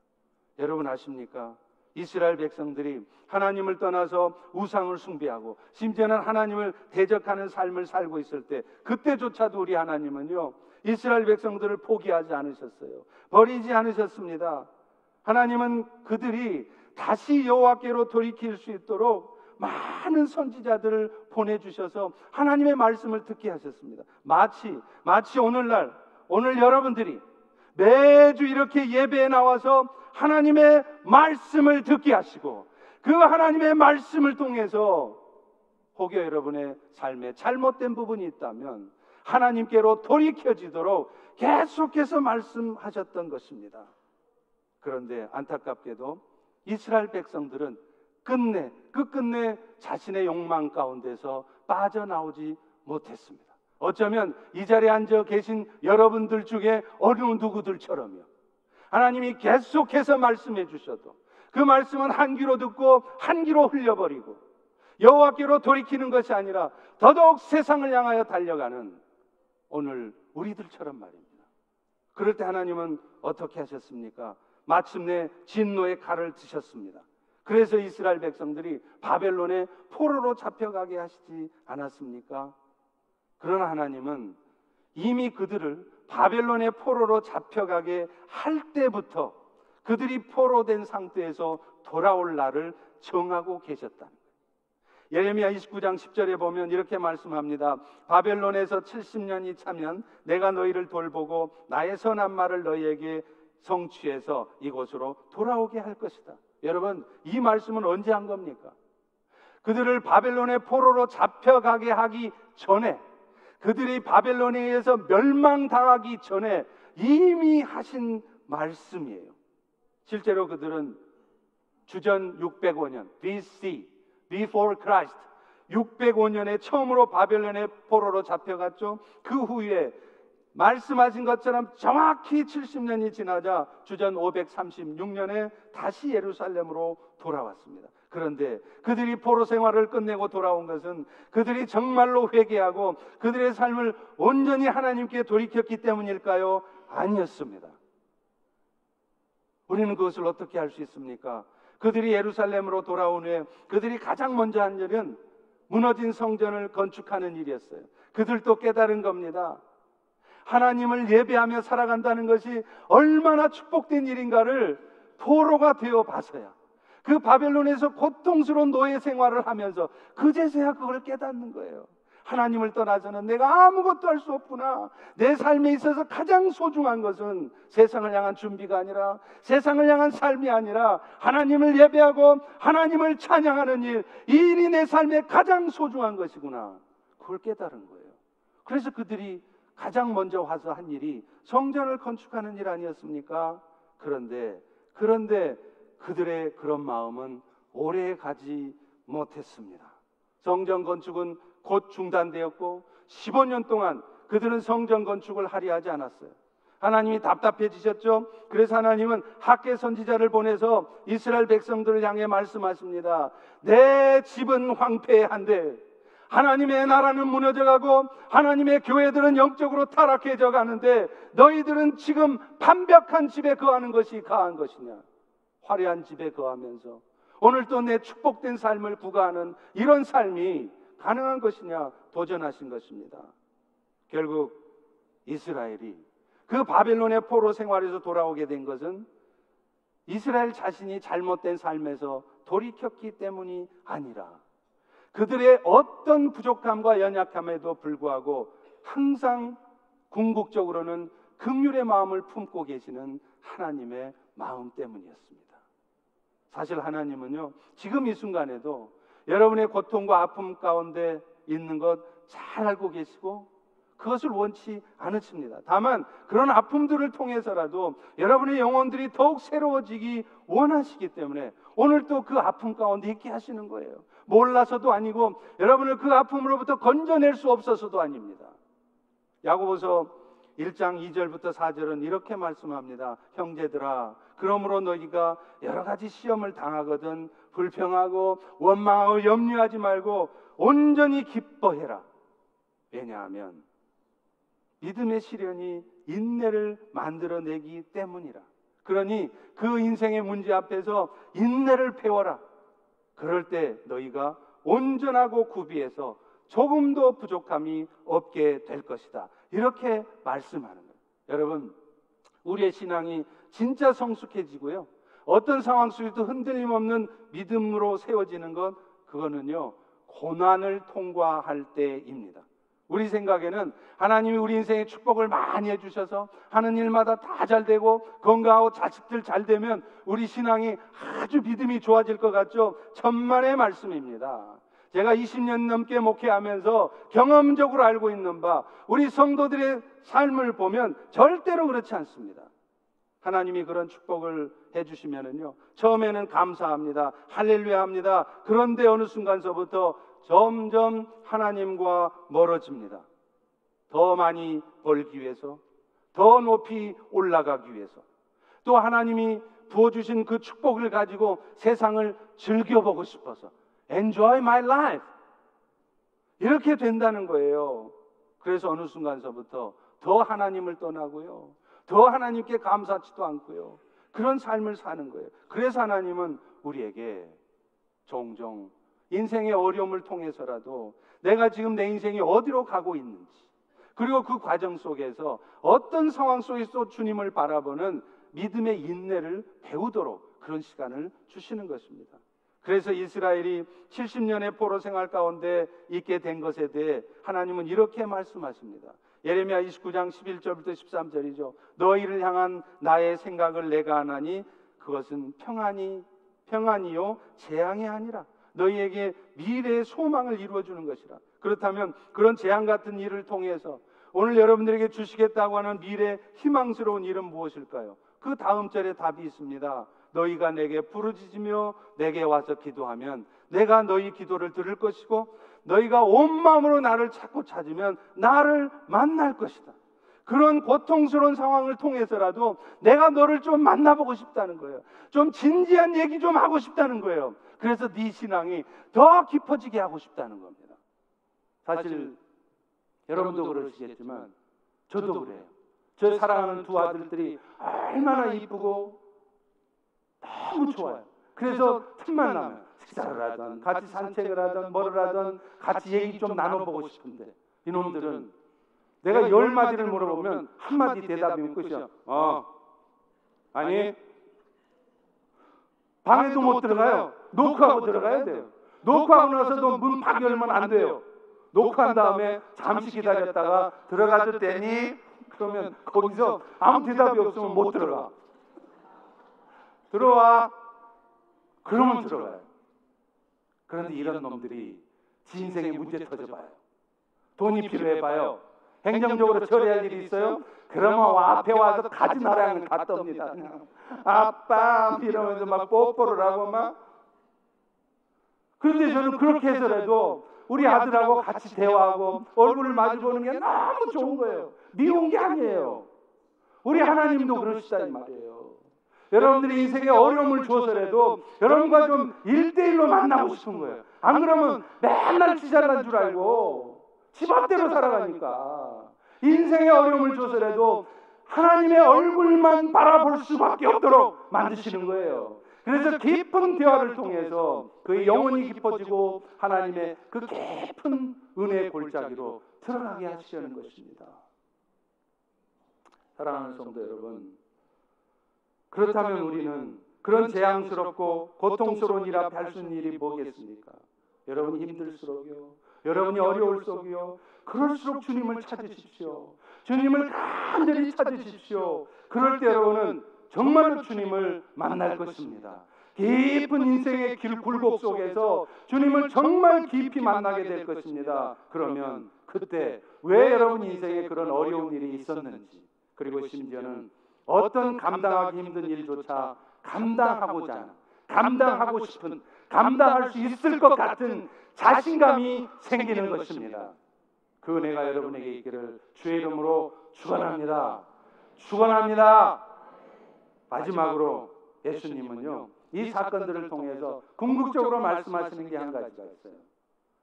여러분 아십니까? 이스라엘 백성들이 하나님을 떠나서 우상을 숭배하고 심지어는 하나님을 대적하는 삶을 살고 있을 때 그때조차도 우리 하나님은요 이스라엘 백성들을 포기하지 않으셨어요. 버리지 않으셨습니다. 하나님은 그들이 다시 여호와께로 돌이킬 수 있도록 많은 선지자들을 보내주셔서 하나님의 말씀을 듣게 하셨습니다. 마치 오늘 여러분들이 매주 이렇게 예배에 나와서 하나님의 말씀을 듣게 하시고, 그 하나님의 말씀을 통해서 혹여 여러분의 삶에 잘못된 부분이 있다면 하나님께로 돌이켜지도록 계속해서 말씀하셨던 것입니다. 그런데 안타깝게도 이스라엘 백성들은 끝내 자신의 욕망 가운데서 빠져나오지 못했습니다. 어쩌면 이 자리에 앉아 계신 여러분들 중에 어느 누구들처럼요, 하나님이 계속해서 말씀해 주셔도 그 말씀은 한 귀로 듣고 한 귀로 흘려버리고 여호와께로 돌이키는 것이 아니라 더더욱 세상을 향하여 달려가는 오늘 우리들처럼 말입니다. 그럴 때 하나님은 어떻게 하셨습니까? 마침내 진노의 칼을 드셨습니다. 그래서 이스라엘 백성들이 바벨론의 포로로 잡혀가게 하시지 않았습니까? 그러나 하나님은 이미 그들을 바벨론의 포로로 잡혀가게 할 때부터 그들이 포로된 상태에서 돌아올 날을 정하고 계셨다는 거예요. 예레미야 29장 10절에 보면 이렇게 말씀합니다. 바벨론에서 70년이 차면 내가 너희를 돌보고 나의 선한 말을 너희에게 성취해서 이곳으로 돌아오게 할 것이다. 여러분, 이 말씀은 언제 한 겁니까? 그들을 바벨론의 포로로 잡혀가게 하기 전에, 그들이 바벨론에 의해서 멸망당하기 전에 이미 하신 말씀이에요. 실제로 그들은 주전 605년 BC, Before Christ, 605년에 처음으로 바벨론의 포로로 잡혀갔죠. 그 후에 말씀하신 것처럼 정확히 70년이 지나자 주전 536년에 다시 예루살렘으로 돌아왔습니다. 그런데 그들이 포로 생활을 끝내고 돌아온 것은 그들이 정말로 회개하고 그들의 삶을 온전히 하나님께 돌이켰기 때문일까요? 아니었습니다. 우리는 그것을 어떻게 할 수 있습니까? 그들이 예루살렘으로 돌아온 후에 그들이 가장 먼저 한 일은 무너진 성전을 건축하는 일이었어요. 그들도 깨달은 겁니다. 하나님을 예배하며 살아간다는 것이 얼마나 축복된 일인가를 포로가 되어 봐서야, 그 바벨론에서 고통스러운 노예 생활을 하면서 그제서야 그걸 깨닫는 거예요. 하나님을 떠나서는 내가 아무것도 할 수 없구나. 내 삶에 있어서 가장 소중한 것은 세상을 향한 준비가 아니라, 세상을 향한 삶이 아니라 하나님을 예배하고 하나님을 찬양하는 일, 이 일이 내 삶에 가장 소중한 것이구나. 그걸 깨달은 거예요. 그래서 그들이 가장 먼저 와서 한 일이 성전을 건축하는 일 아니었습니까? 그런데 그들의 그런 마음은 오래 가지 못했습니다. 성전 건축은 곧 중단되었고 15년 동안 그들은 성전 건축을 하려 하지 않았어요. 하나님이 답답해지셨죠. 그래서 하나님은 학개 선지자를 보내서 이스라엘 백성들을 향해 말씀하십니다. 내 집은 황폐한데 하나님의 나라는 무너져가고 하나님의 교회들은 영적으로 타락해져 가는데 너희들은 지금 반벽한 집에 거하는 것이 가한 것이냐? 화려한 집에 거하면서 오늘도 내 축복된 삶을 부과하는 이런 삶이 가능한 것이냐? 도전하신 것입니다. 결국 이스라엘이 그 바벨론의 포로 생활에서 돌아오게 된 것은 이스라엘 자신이 잘못된 삶에서 돌이켰기 때문이 아니라 그들의 어떤 부족함과 연약함에도 불구하고 항상 궁극적으로는 긍휼의 마음을 품고 계시는 하나님의 마음 때문이었습니다. 사실 하나님은요, 지금 이 순간에도 여러분의 고통과 아픔 가운데 있는 것 잘 알고 계시고 그것을 원치 않으십니다. 다만 그런 아픔들을 통해서라도 여러분의 영혼들이 더욱 새로워지기 원하시기 때문에 오늘 또 그 아픔 가운데 있게 하시는 거예요. 몰라서도 아니고 여러분을 그 아픔으로부터 건져낼 수 없어서도 아닙니다. 야고보서 1장 2절부터 4절은 이렇게 말씀합니다. 형제들아, 그러므로 너희가 여러 가지 시험을 당하거든 불평하고 원망하고 염려하지 말고 온전히 기뻐해라. 왜냐하면 믿음의 시련이 인내를 만들어내기 때문이라. 그러니 그 인생의 문제 앞에서 인내를 배워라. 그럴 때 너희가 온전하고 구비해서 조금도 부족함이 없게 될 것이다. 이렇게 말씀하는 거예요. 여러분, 우리의 신앙이 진짜 성숙해지고요, 어떤 상황 속에도 흔들림 없는 믿음으로 세워지는 것, 그거는요 고난을 통과할 때입니다. 우리 생각에는 하나님이 우리 인생에 축복을 많이 해주셔서 하는 일마다 다 잘 되고 건강하고 자식들 잘 되면 우리 신앙이 아주 믿음이 좋아질 것 같죠? 천만의 말씀입니다. 제가 20년 넘게 목회하면서 경험적으로 알고 있는 바, 우리 성도들의 삶을 보면 절대로 그렇지 않습니다. 하나님이 그런 축복을 해주시면은요 처음에는 감사합니다, 할렐루야 합니다. 그런데 어느 순간서부터 점점 하나님과 멀어집니다. 더 많이 벌기 위해서, 더 높이 올라가기 위해서, 또 하나님이 부어주신 그 축복을 가지고 세상을 즐겨보고 싶어서 Enjoy my life, 이렇게 된다는 거예요. 그래서 어느 순간서부터 더 하나님을 떠나고요, 더 하나님께 감사하지도 않고요, 그런 삶을 사는 거예요. 그래서 하나님은 우리에게 종종 인생의 어려움을 통해서라도 내가 지금 내 인생이 어디로 가고 있는지, 그리고 그 과정 속에서 어떤 상황 속에서 주님을 바라보는 믿음의 인내를 배우도록 그런 시간을 주시는 것입니다. 그래서 이스라엘이 70년의 포로 생활 가운데 있게 된 것에 대해 하나님은 이렇게 말씀하십니다. 예레미야 29장 11절부터 13절이죠. 너희를 향한 나의 생각을 내가 하나니 그것은 평안이요 재앙이 아니라 너희에게 미래의 소망을 이루어주는 것이라. 그렇다면 그런 재앙 같은 일을 통해서 오늘 여러분들에게 주시겠다고 하는 미래 희망스러운 일은 무엇일까요? 그 다음 절에 답이 있습니다. 너희가 내게 부르짖으며 내게 와서 기도하면 내가 너희 기도를 들을 것이고 너희가 온 마음으로 나를 찾고 찾으면 나를 만날 것이다. 그런 고통스러운 상황을 통해서라도 내가 너를 좀 만나보고 싶다는 거예요. 좀 진지한 얘기 좀 하고 싶다는 거예요. 그래서 네 신앙이 더 깊어지게 하고 싶다는 겁니다. 사실 여러분도 그러시겠지만 저도 그래요. 저 사랑하는 두 아들들이 얼마나 이쁘고 너무 좋아요. 그래서 틈만 나면 식사를 하든 같이 산책을 하든 뭐를 하든 같이 얘기 좀 나눠보고 싶은데 이놈들은 내가 10마디를 물어보면 한마디 대답이면 끝이야. 아니 방에도 못 들어가요. 노크하고 들어가야 돼요. 노크하고 나서도 문 팍 열면 안 돼요. 노크한 다음에 잠시 기다렸다가 들어가줬더니 그러면 거기서 아무 대답이 없으면 못 들어가. 들어와. 그러면 들어가요. 그런데 이런 놈들이 지 인생에 문제 터져봐요. 돈이 필요해봐요. 행정적으로 처리할 일이 있어요? 그러면 앞에 와서 가지나랑을 갖다 옵니다. 그냥 아빠 이러면서 막 뽀뽀를 하고 막. 그런데 저는 그렇게 해서라도 우리 아들하고 같이 대화하고 얼굴을 마주보는 게 너무 좋은 거예요. 미운 게 아니에요. 우리 하나님도 그러시다 이 말이에요. 여러분들이 인생에 어려움을 줘서라도 여러분과 좀 1대1로 만나고 싶은 거예요. 안 그러면 맨날 지 잘난 줄 알고 집앞대로 살아가니까. 인생에 어려움을 줘서라도 하나님의 얼굴만 바라볼 수밖에 없도록 만드시는 거예요. 그래서 깊은 대화를 통해서 그의 영혼이 깊어지고 하나님의 그 깊은 은혜의 골짜기로 들어가게 하시려는 것입니다. 사랑하는 성도 여러분, 그렇다면 우리는 그런 재앙스럽고 고통스러운 일 앞에 할 수 있는 일이 뭐겠습니까? 여러분이 힘들수록요, 여러분이 어려울수록요, 그럴수록 주님을 찾으십시오. 주님을 간절히 찾으십시오. 그럴 때 여러분은 정말로 주님을 만날 것입니다. 깊은 인생의 굴곡 속에서 주님을 정말 깊이 만나게 될 것입니다. 그러면 그때 왜 여러분 인생에 그런 어려운 일이 있었는지, 그리고 심지어는 어떤 감당하기 힘든 일조차 감당하고자 하는, 감당하고 싶은, 감당할 수 있을 것 같은 자신감이 생기는 것입니다. 그 은혜가 여러분에게 있기를 주의 이름으로 축원합니다. 축원합니다. 마지막으로 예수님은요, 이 사건들을 통해서 궁극적으로 말씀하시는 게 한 가지가 있어요.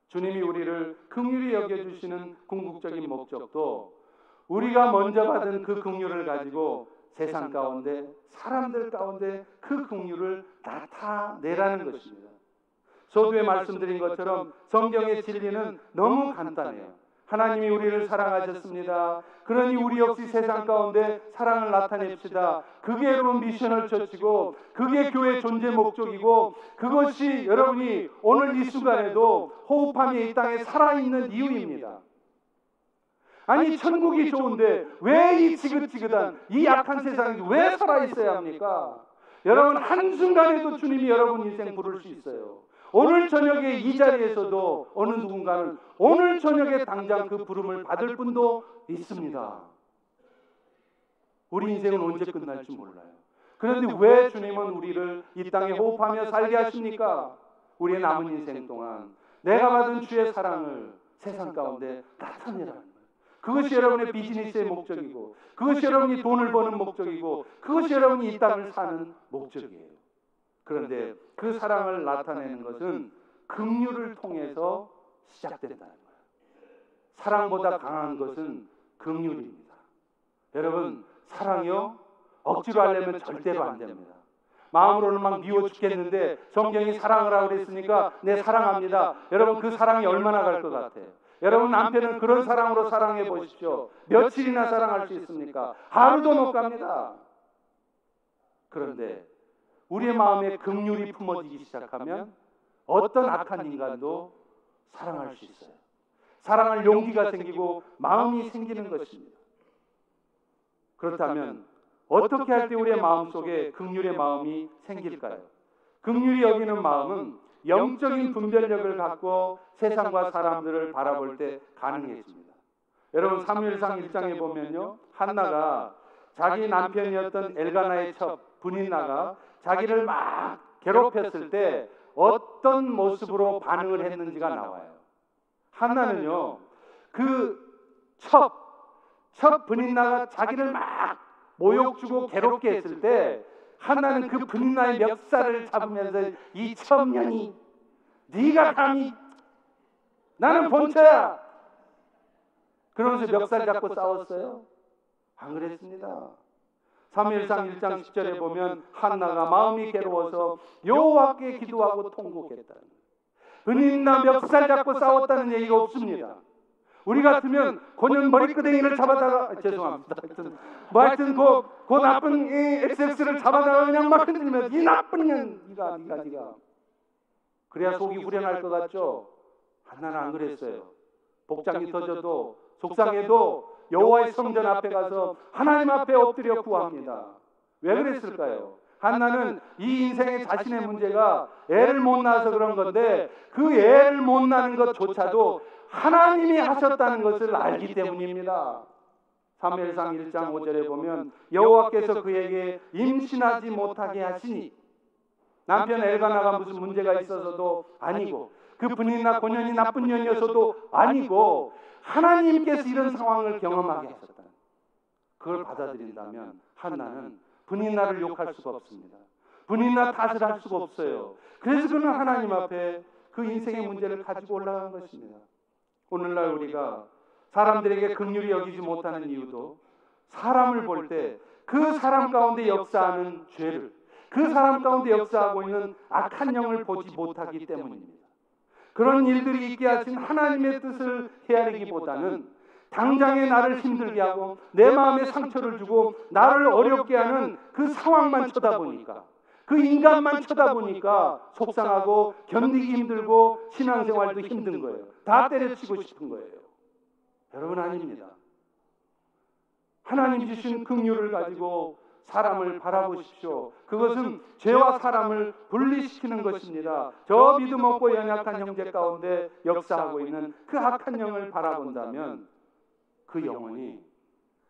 주님이 우리를 긍휼히 여겨주시는 궁극적인 목적도 우리가 먼저 받은 그 긍휼을 가지고 세상 가운데, 사람들 가운데 그 긍휼을 나타내라는 것입니다. 서두에 말씀드린 것처럼 성경의 진리는 너무 간단해요. 하나님이 우리를 사랑하셨습니다. 그러니 우리 역시 세상 가운데 사랑을 나타냅시다. 그게 여러분 미션을 젖히고 그게 교회 존재 목적이고 그것이 여러분이 오늘 이 순간에도 호흡하며 이 땅에 살아있는 이유입니다. 아니 천국이 좋은데 왜 이 지긋지긋한 이 약한 세상에 왜 살아있어야 합니까? 여러분 한순간에도 주님이 여러분 인생 부를 수 있어요. 오늘 저녁에 이 자리에서도 어느 누군가는 오늘 저녁에 당장 그 부름을 받을 분도 있습니다. 우리 인생은 언제 끝날지 몰라요. 그런데 왜 주님은 우리를 이 땅에 호흡하며 살게 하십니까? 우리의 남은 인생 동안 내가 받은 주의 사랑을 세상 가운데 나타내라는 거예요. 그것이 여러분의 비즈니스의 목적이고 그것이 여러분이 돈을 버는 목적이고 그것이 여러분이 이 땅을 사는 목적이에요. 그런데 그 사랑을 나타내는 것은 긍휼을 통해서 시작된다는 거예요. 사랑보다 강한 것은 긍휼입니다. 여러분 사랑이요 억지로 하려면 절대로 안 됩니다. 마음으로는 막 미워 죽겠는데 성경이 사랑을 하고 그랬으니까 내 사랑합니다. 여러분 그 사랑이 얼마나 갈 것 같아요? 여러분 남편은 그런 사랑으로 사랑해 보십시오. 며칠이나 사랑할 수 있습니까? 하루도 못 갑니다. 그런데 우리의 마음에 긍휼이 품어지기 시작하면 어떤 악한 인간도 사랑할 수 있어요. 사랑할 용기가 생기고 마음이 생기는 것입니다. 그렇다면 어떻게 할 때 우리의 마음속에 긍휼의 마음이 생길까요? 긍휼이 여기는 마음은 영적인 분별력을 갖고 세상과 사람들을 바라볼 때 가능해집니다. 여러분 사무엘상 1장에 보면요, 한나가 자기 남편이었던 엘가나의 첩 분인나가 자기를 막 괴롭혔을 때 어떤 모습으로 반응을 했는지가 나와요. 한나는요, 그 첩 분인나가 자기를 막 모욕 주고 괴롭게 했을 때 한나는 그 분인나의 멱살을 잡으면서 이 첩년이 네가 감히 나는 본처야 그러면서 멱살 잡고 싸웠어요? 안 그랬습니다. 사무엘상 1장 10절에 보면 한나가 마음이 괴로워서 여호와께 기도하고 통곡했다는 거예요. 분인나 멱살 잡고 싸웠다는 얘기가 없습니다. 우리 같으면 고년 머리끄댕이를 잡아다가 죄송합니다. 하여튼 그 나쁜 XX를 잡아다가 그냥 막 흔들면서 이 나쁜 년 네가 그래야 속이 후련할 것 같죠? 한나는 안 그랬어요. 복장이 터져도 속상해도 여호와의 성전 앞에 가서 하나님 앞에 엎드려 구합니다. 왜 그랬을까요? 한나는 이 인생의 자신의 문제가 애를 못 낳아서 그런 건데 그 애를 못 낳는 것조차도 하나님이 하셨다는 것을 알기 때문입니다. 사무엘상 1장 5절에 보면 여호와께서 그에게 임신하지 못하게 하시니 남편 엘가나가 무슨 문제가 있어서도 아니고 그 분이나 고년이 나쁜 년이어서도 아니고 하나님께서 이런 상황을 경험하게 하셨다. 그걸 받아들인다면 한나는 분이나를 욕할 수가 없습니다. 분이나 탓을 할 수가 없어요. 그래서 그는 하나님 앞에 그 인생의 문제를 가지고 올라간 것입니다. 오늘날 우리가 사람들에게 긍휼히 여기지 못하는 이유도 사람을 볼 때 그 사람 가운데 역사하는 죄를, 그 사람 가운데 역사하고 있는 악한 영을 보지 못하기 때문입니다. 그런 일들이 있게 하신 하나님의 뜻을 헤아리기보다는 당장에 나를 힘들게 하고 내 마음에 상처를 주고 나를 어렵게 하는 그 상황만 쳐다보니까, 그 인간만 쳐다보니까 속상하고 견디기 힘들고 신앙생활도 힘든 거예요. 다 때려치고 싶은 거예요. 여러분 아닙니다. 하나님 주신 긍휼을 가지고 사람을 바라보십시오. 그것은 죄와 사람을 분리시키는 것입니다. 저 믿음 없고 연약한 형제 가운데 역사하고 있는 그 악한 영을 바라본다면 그 영혼이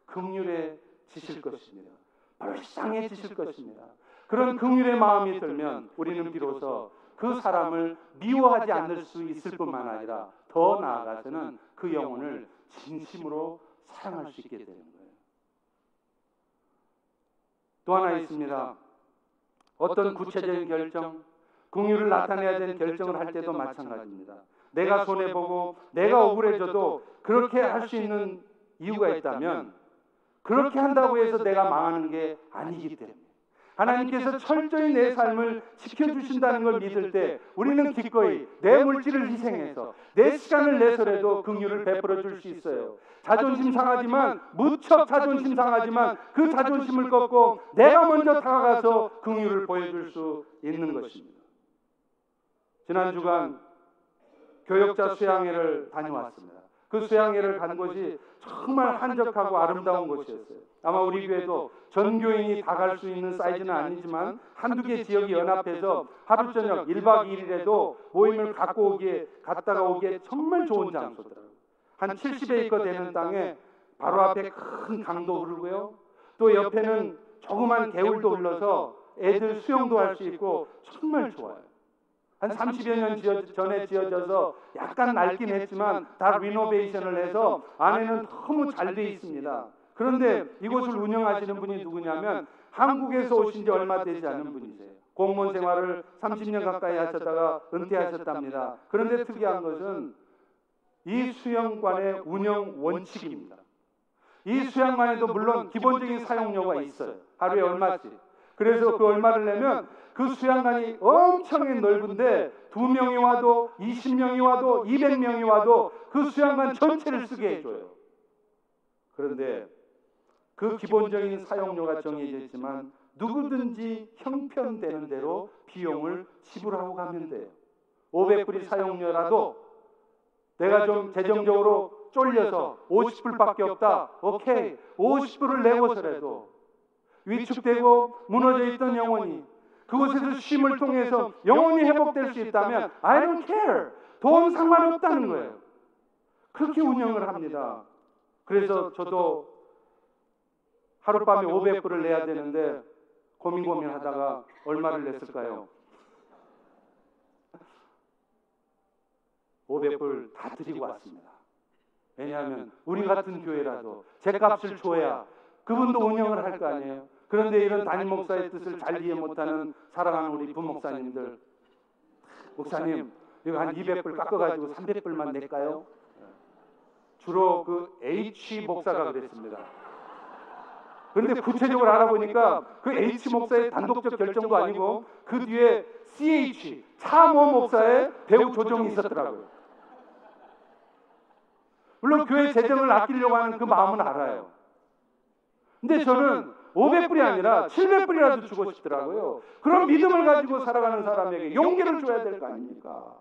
긍휼해지실 것입니다. 불쌍해지실 것입니다. 그런 긍휼의 마음이 들면 우리는 비로소 그 사람을 미워하지 않을 수 있을 뿐만 아니라 더 나아가서는 그 영혼을 진심으로 사랑할 수 있게 되는 거예요. 또 하나 있습니다. 어떤 구체적인 결정, 긍휼을 나타내야 되는 결정을 할 때도 마찬가지입니다. 내가 손해보고 내가 억울해져도 그렇게 할 수 있는 이유가 있다면 그렇게 한다고 해서 내가 망하는 게 아니기 때문에, 하나님께서 철저히 내 삶을 지켜주신다는 걸 믿을 때 우리는 기꺼이 내 물질을 희생해서 내 시간을 내서라도 긍휼을 베풀어 줄 수 있어요. 자존심 상하지만, 무척 자존심 상하지만 그 자존심을 꺾고 내가 먼저 다가가서 긍휼을 보여줄 수 있는 것입니다. 지난 주간 교역자 수양회를 다녀왔습니다. 그 수양회를 간 곳이 정말 한적하고 아름다운 곳이었어요. 아마 우리 교회도 전 교인이 다 갈 수 있는 사이즈는 아니지만 한두 개 지역이 연합해서 하루 저녁 1박 2일에도 모임을 갔다가 오기에 정말 좋은 장소더라고요. 한 70에이커 되는 땅에 바로 앞에 큰 강도 흐르고요. 또 옆에는 조그만 개울도 흘러서 애들 수영도 할 수 있고 정말 좋아요. 한 30여 년 전에 지어져서 약간 낡긴 했지만 다 리노베이션을 해서 안에는 너무 잘 돼 있습니다. 그런데 이곳을 운영하시는 분이 누구냐면 한국에서 오신 지 얼마 되지 않은 분이세요. 공무원 생활을 30년 가까이 하셨다가 은퇴하셨답니다. 그런데 특이한 것은 이 수영관의 운영 원칙입니다. 이 수양관에도 물론 기본적인 사용료가 있어요. 하루에 얼마씩. 그래서 그 얼마를 내면 그 수양관이 엄청 넓은데 2명이 와도 20명이 와도 200명이 와도 그 수양관 전체를 쓰게 해줘요. 그런데 그 기본적인 사용료가 정해져 있지만 누구든지 형편되는 대로 비용을 지불하고 가면 돼요. 500불이 사용료라도 내가 좀 재정적으로 쫄려서 50불밖에 없다. 오케이. 50불을 내고서라도 위축되고 무너져 있던 영혼이 그곳에서 쉼을 통해서 영혼이 회복될 수 있다면 I don't care. 돈 상관없다는 거예요. 그렇게 운영을 합니다. 그래서 저도 하룻밤에 500불을 내야 되는데 고민하다가 얼마를 냈을까요? 500불 다 드리고 왔습니다. 왜냐하면 우리 같은 교회라도 제값을 줘야 그분도 운영을 할 거 아니에요. 그런데 이런 담임 목사의 뜻을 잘 이해 못하는 사랑하는 우리 부목사님들, 목사님 이거 한 200불 깎아가지고 300불만 낼까요? 주로 그 H 목사가 그랬습니다. 그런데 구체적으로 알아보니까 그 H 목사의 단독적 결정도 아니고 그 뒤에 CH 차모 목사의 배후 조정이 있었더라고요. 물론 교회 재정을 아끼려고 하는 그 마음은 알아요. 근데 저는 500불이 아니라 700불이라도 주고 싶더라고요. 그런 믿음을 가지고 살아가는 사람에게 용기를 줘야 될 거 아닙니까?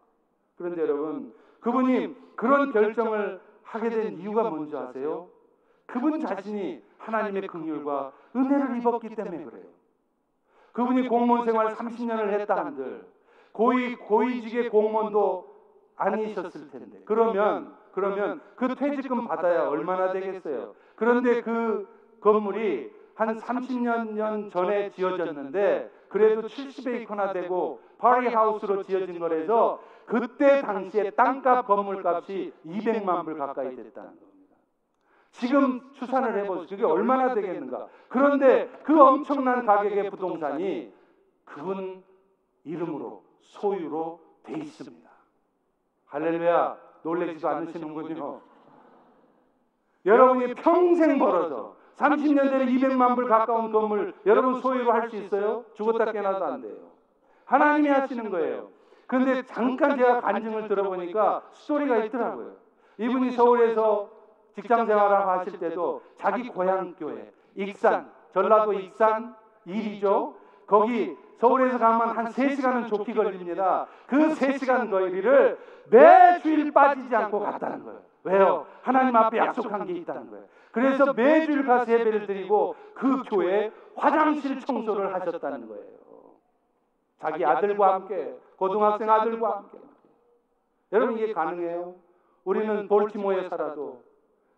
그런데 여러분, 그분이 그런 결정을 하게 된 이유가 뭔지 아세요? 그분 자신이 하나님의 긍휼과 은혜를 입었기 때문에 그래요. 그분이 공무원 생활 30년을 했다 한들 고위직의 공무원도 아니셨을 텐데 그러면 그 퇴직금 받아야 얼마나 되겠어요? 그런데 그 건물이 한 30년 전에 지어졌는데 그래도 70에이커나 되고 파리하우스로 지어진 거라서 그때 당시에 땅값 건물값이 200만 불 가까이 됐다는 겁니다. 지금 추산을 해보세요. 그게 얼마나 되겠는가. 그런데 그 엄청난 가격의 부동산이 그분 이름으로 소유로 돼 있습니다. 할렐루야. 놀라지도 않으시는군요. 여러분이 평생 벌어서 30년 전에 200만 불 가까운 건물 여러분 소유로 할 수 있어요? 죽었다 깨나도 안 돼요. 하나님이 하시는 거예요. 그런데 잠깐 제가 간증을 들어보니까 스토리가 있더라고요. 이분이 서울에서 직장 생활을 하실 때도 자기 고향 교회 익산, 전라도 익산 일이죠. 거기 서울에서 가면 한 3시간은 좋게 걸립니다. 그 3시간 거리를 매주일 빠지지 않고 갔다는 거예요. 왜요? 하나님 앞에 약속한 게 있다는 거예요. 그래서 매주일 가서 예배를 드리고 그 교회에 화장실 청소를 하셨다는 거예요. 자기 아들과 함께, 고등학생 아들과 함께. 여러분 이게 가능해요? 우리는 볼티모어에 살아도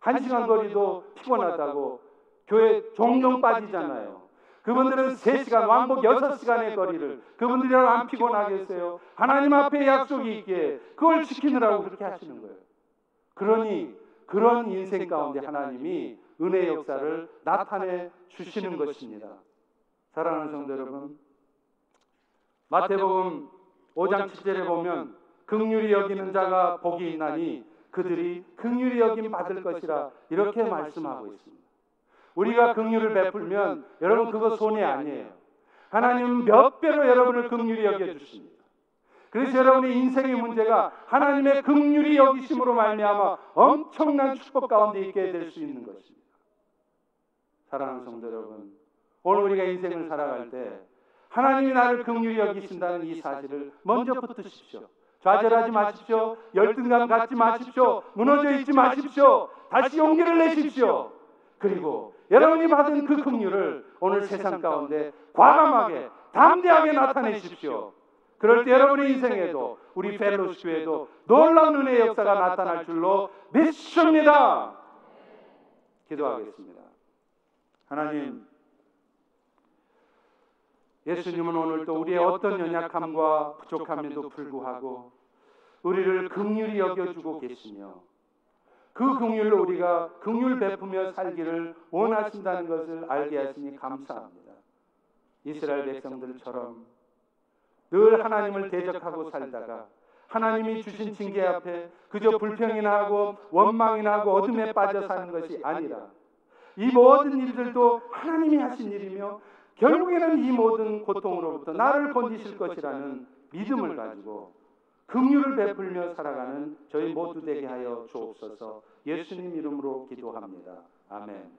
1시간 거리도 피곤하다고 교회 종종 빠지잖아요. 그분들은 3시간, 왕복 6시간의 거리를 그분들이라고 안 피곤하겠어요? 하나님 앞에 약속이 있기에 그걸 지키느라고 그렇게 하시는 거예요. 그러니 그런 인생 가운데 하나님이 은혜의 역사를 나타내 주시는 것입니다. 사랑하는 성도 여러분, 마태복음 5장 7절에 보면 긍휼히 여기는 자가 복이 있나니 그들이 긍휼히 여김 받을 것이라 이렇게 말씀하고 있습니다. 우리가 긍휼을 베풀면 여러분 그거 손해 아니에요. 하나님은 몇 배로 여러분을 긍휼히 여겨주십니다. 그래서 여러분의 인생의 문제가 하나님의 긍휼히 여기심으로 말미암아 엄청난 축복 가운데 있게 될 수 있는 것입니다. 사랑하는 성도 여러분, 오늘 우리가 인생을 살아갈 때 하나님이 나를 긍휼히 여기신다는 이 사실을 먼저 붙드십시오. 좌절하지 마십시오. 열등감 갖지 마십시오. 무너져 있지 마십시오. 다시 용기를 내십시오. 그리고 여러분이 받은 그 긍휼을 오늘 세상 가운데 과감하게 담대하게 나타내십시오. 그럴 때 여러분의 인생에도 우리 펠로시 교회도 놀라운 은혜의 역사가 나타날 줄로 믿습니다. 기도하겠습니다. 하나님, 예수님은 오늘도 우리의 어떤 연약함과 부족함에도 불구하고 우리를 긍휼히 여겨주고 계시며 그 긍휼로 우리가 긍휼 베푸며 살기를 원하신다는 것을 알게 하시니 감사합니다. 이스라엘 백성들처럼 늘 하나님을 대적하고 살다가 하나님이 주신 징계 앞에 그저 불평이나 하고 원망이나 하고 어둠에 빠져 사는 것이 아니라 이 모든 일들도 하나님이 하신 일이며 결국에는 이 모든 고통으로부터 나를 건지실 것이라는 믿음을 가지고 긍휼을 베풀며 살아가는 저희 모두 되게 하여 주옵소서. 예수님 이름으로 기도합니다. 아멘.